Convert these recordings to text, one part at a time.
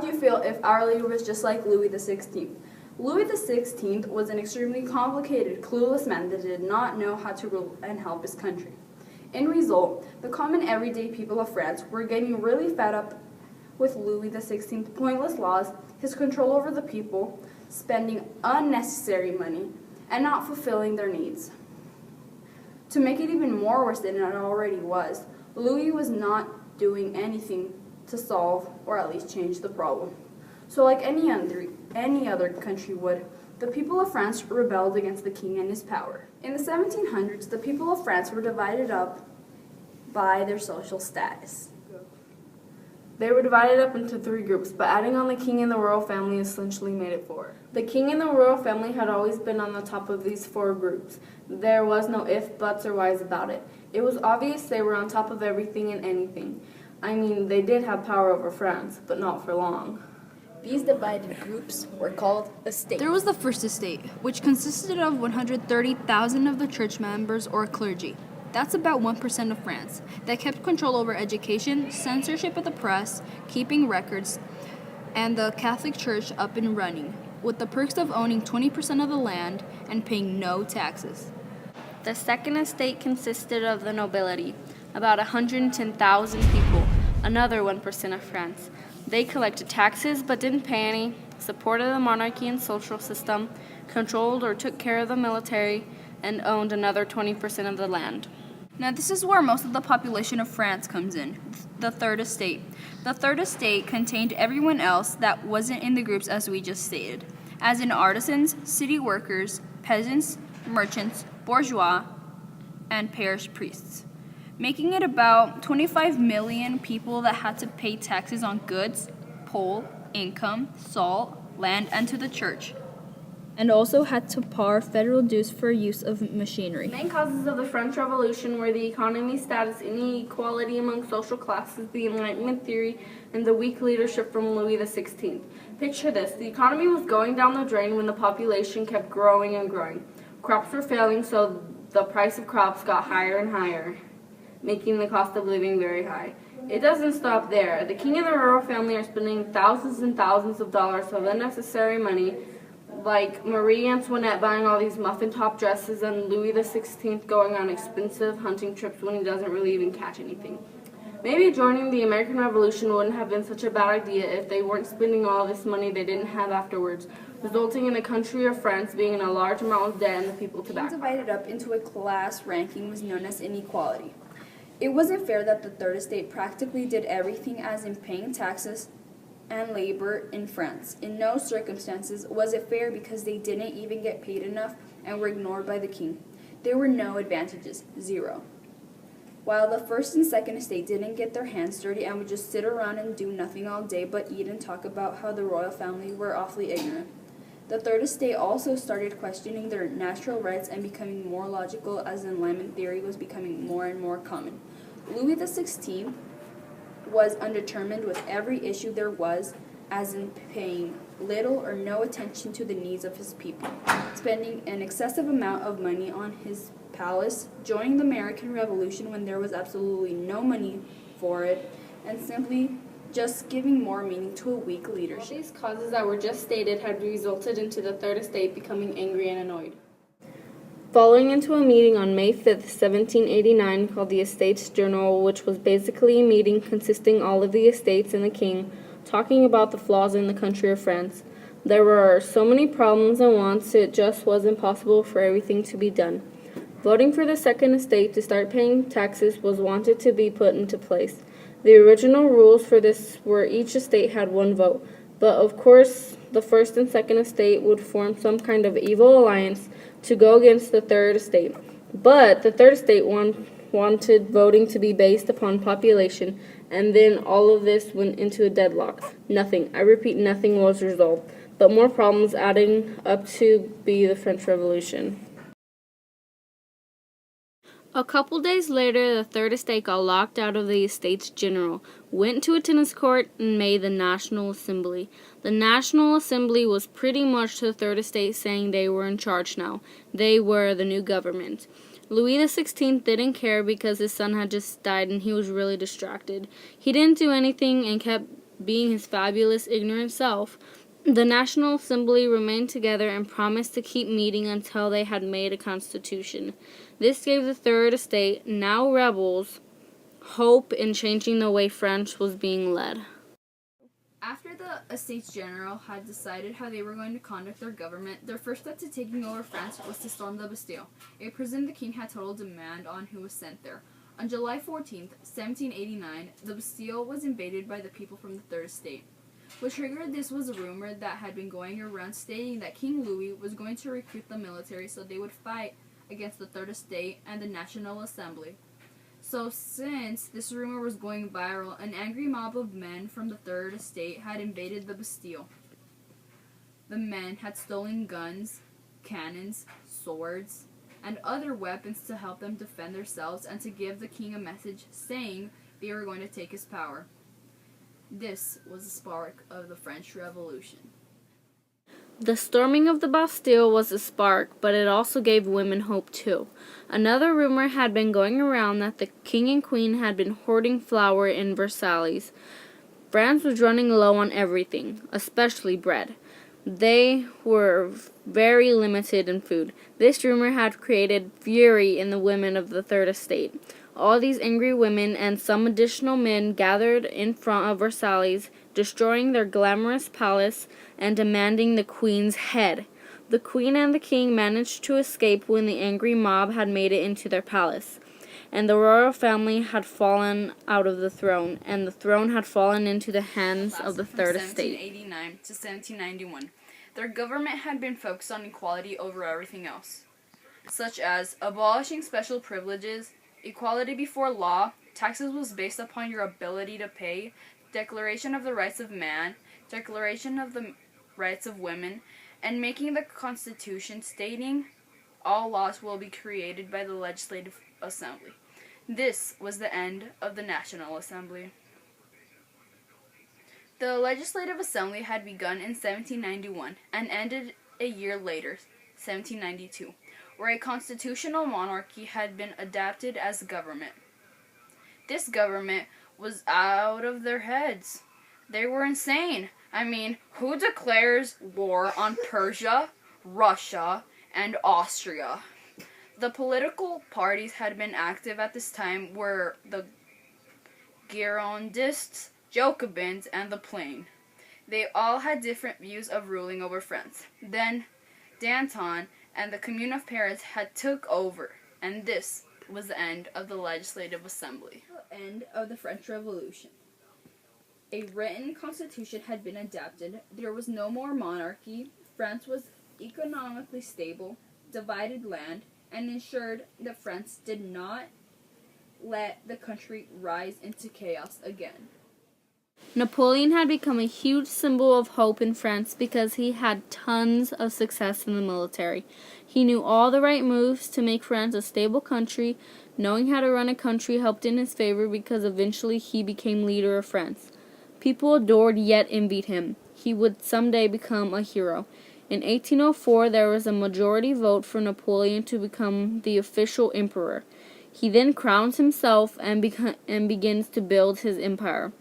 would you feel if our leader was just like Louis XVI? Louis XVI was an extremely complicated, clueless man that did not know how to rule and help his country. In result, the common everyday people of France were getting really fed up with Louis XVI's pointless laws, his control over the people, spending unnecessary money, and not fulfilling their needs. To make it even more worse than it already was, Louis was not doing anything to solve or at least change the problem. So like any other country would, the people of France rebelled against the king and his power. In the 1700s, the people of France were divided up by their social status. They were divided up into 3 groups, but adding on the king and the royal family essentially made it 4. The king and the royal family had always been on the top of these 4 groups. There was no ifs, buts, or whys about it. It was obvious they were on top of everything and anything. I mean, they did have power over France, but not for long. These divided groups were called estates. There was the first estate, which consisted of 130,000 of the church members or clergy. That's about 1% of France. That kept control over education, censorship of the press, keeping records, and the Catholic Church up and running, with the perks of owning 20% of the land and paying no taxes. The second estate consisted of the nobility, about 110,000 people, another 1% of France. They collected taxes but didn't pay any, supported the monarchy and social system, controlled or took care of the military, and owned another 20% of the land. Now this is where most of the population of France comes in, the third estate. The third estate contained everyone else that wasn't in the groups as we just stated, as in artisans, city workers, peasants, merchants, bourgeois, and parish priests, making it about 25 million people that had to pay taxes on goods, poll, income, salt, land, and to the church, and also had to pay federal dues for use of machinery. The main causes of the French Revolution were the economy, status, inequality among social classes, the Enlightenment theory, and the weak leadership from Louis XVI. Picture this: the economy was going down the drain when the population kept growing and growing. Crops were failing, so the price of crops got higher and higher, making the cost of living very high. It doesn't stop there. The king and the royal family are spending thousands and thousands of dollars of unnecessary money, like Marie Antoinette buying all these muffin-top dresses and Louis XVI going on expensive hunting trips when he doesn't really even catch anything. Maybe joining the American Revolution wouldn't have been such a bad idea if they weren't spending all this money they didn't have afterwards, resulting in a country of France being in a large amount of debt and the people to back. Divided up into a class ranking was known as inequality. It wasn't fair that the third estate practically did everything, as in paying taxes and labor in France. In no circumstances was it fair because they didn't even get paid enough and were ignored by the king. There were no advantages, 0. While the first and second estate didn't get their hands dirty and would just sit around and do nothing all day but eat and talk about how the royal family were awfully ignorant. The third estate also started questioning their natural rights and becoming more logical as the Enlightenment theory was becoming more and more common. Louis XVI was undetermined with every issue there was, as in paying little or no attention to the needs of his people, spending an excessive amount of money on his palace, joining the American Revolution when there was absolutely no money for it, and simply just giving more meaning to a weak leadership. These causes that were just stated had resulted into the third estate becoming angry and annoyed. Following into a meeting on May 5th, 1789, called the Estates General, which was basically a meeting consisting all of the estates and the king, talking about the flaws in the country of France. There were so many problems and wants, it just wasn't possible for everything to be done. Voting for the second estate to start paying taxes was wanted to be put into place. The original rules for this were each estate had 1 vote, but of course the first and second estate would form some kind of evil alliance to go against the third estate. But the third estate wanted voting to be based upon population, and then all of this went into a deadlock. Nothing, I repeat, nothing was resolved, but more problems adding up to be the French Revolution. A couple days later, the third estate got locked out of the Estates General, went to a tennis court, and made the National Assembly. The National Assembly was pretty much the third estate saying they were in charge now. They were the new government. Louis XVI didn't care because his son had just died and he was really distracted. He didn't do anything and kept being his fabulous, ignorant self, the National Assembly remained together and promised to keep meeting until they had made a constitution. This gave the Third Estate, now rebels, hope in changing the way France was being led. After the Estates General had decided how they were going to conduct their government, their first step to taking over France was to storm the Bastille, a prison the king had total demand on who was sent there. On July 14th, 1789, the Bastille was invaded by the people from the Third Estate. What triggered this was a rumor that had been going around stating that King Louis was going to recruit the military so they would fight against the Third Estate and the National Assembly. So since this rumor was going viral, an angry mob of men from the Third Estate had invaded the Bastille. The men had stolen guns, cannons, swords, and other weapons to help them defend themselves and to give the king a message saying they were going to take his power. This was the spark of the French Revolution. The storming of the Bastille was a spark, but it also gave women hope too. Another rumor had been going around that the king and queen had been hoarding flour in Versailles. France was running low on everything, especially bread. They were very limited in food. This rumor had created fury in the women of the Third Estate. All these angry women and some additional men gathered in front of Versailles, destroying their glamorous palace and demanding the queen's head. The queen and the king managed to escape when the angry mob had made it into their palace, and the royal family had fallen out of the throne, and the throne had fallen into the hands of the Third Estate. From 1789 to 1791, their government had been focused on equality over everything else, such as abolishing special privileges, equality before law, taxes was based upon your ability to pay, Declaration of the Rights of Man, Declaration of the Rights of Women, and making the Constitution stating all laws will be created by the Legislative Assembly. This was the end of the National Assembly. The Legislative Assembly had begun in 1791 and ended a year later, 1792, where a constitutional monarchy had been adopted as government. This government was out of their heads. They were insane. I mean, who declares war on Persia, Russia, and Austria? The political parties had been active at this time were the Girondists, Jacobins, and the Plain. They all had different views of ruling over France. Then Danton and the Commune of Paris had took over, and this was the end of the Legislative Assembly. The end of the French Revolution. A written constitution had been adopted. There was no more monarchy. France was economically stable, divided land, and ensured that France did not let the country rise into chaos again. Napoleon had become a huge symbol of hope in France because he had tons of success in the military. He knew all the right moves to make France a stable country. Knowing how to run a country helped in his favor because eventually he became leader of France. People adored yet envied him. He would someday become a hero. In 1804, there was a majority vote for Napoleon to become the official emperor. He then crowns himself and begins to build his empire.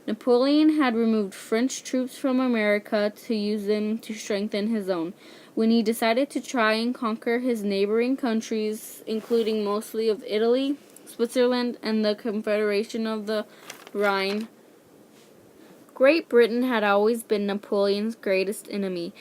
Napoleon had removed French troops from America to use them to strengthen his own. When he decided to try and conquer his neighboring countries, including mostly of Italy, Switzerland, and the Confederation of the Rhine, Great Britain had always been Napoleon's greatest enemy,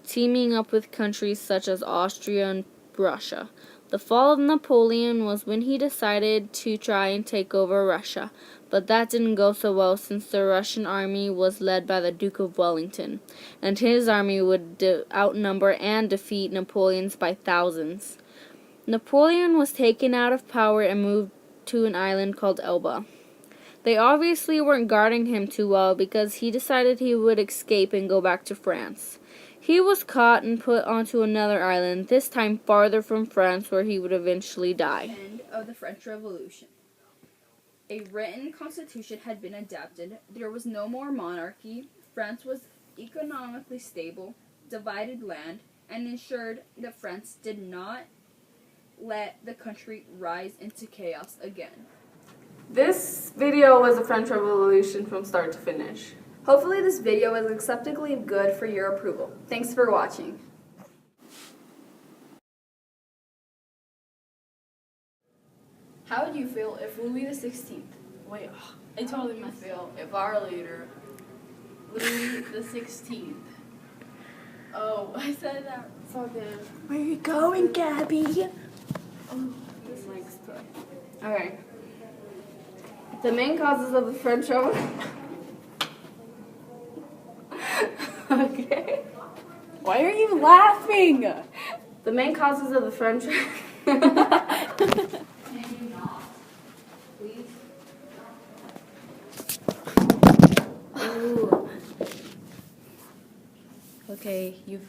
teaming up with countries such as Austria and Russia. The fall of Napoleon was when he decided to try and take over Russia, but that didn't go so well since the Russian army was led by the Duke of Wellington, and his army would outnumber and defeat Napoleon's by thousands. Napoleon was taken out of power and moved to an island called Elba. They obviously weren't guarding him too well because he decided he would escape and go back to France. He was caught and put onto another island, this time farther from France, where he would eventually die. End of the French Revolution. A written constitution had been adopted. There was no more monarchy. France was economically stable, divided land, and ensured that France did not let the country rise into chaos again. This video was the French Revolution from start to finish. Hopefully this video was acceptably good for your approval. Thanks for watching. How would you feel if Louis XVI, Wait, I totally messed up. If our leader, Louis the 16th. Oh, I said that. It's all good. where are you going, Gabby? This mic's tough. Okay. The main causes of the French Revolution. Okay. Why are you laughing? The main causes of the French. Okay, you've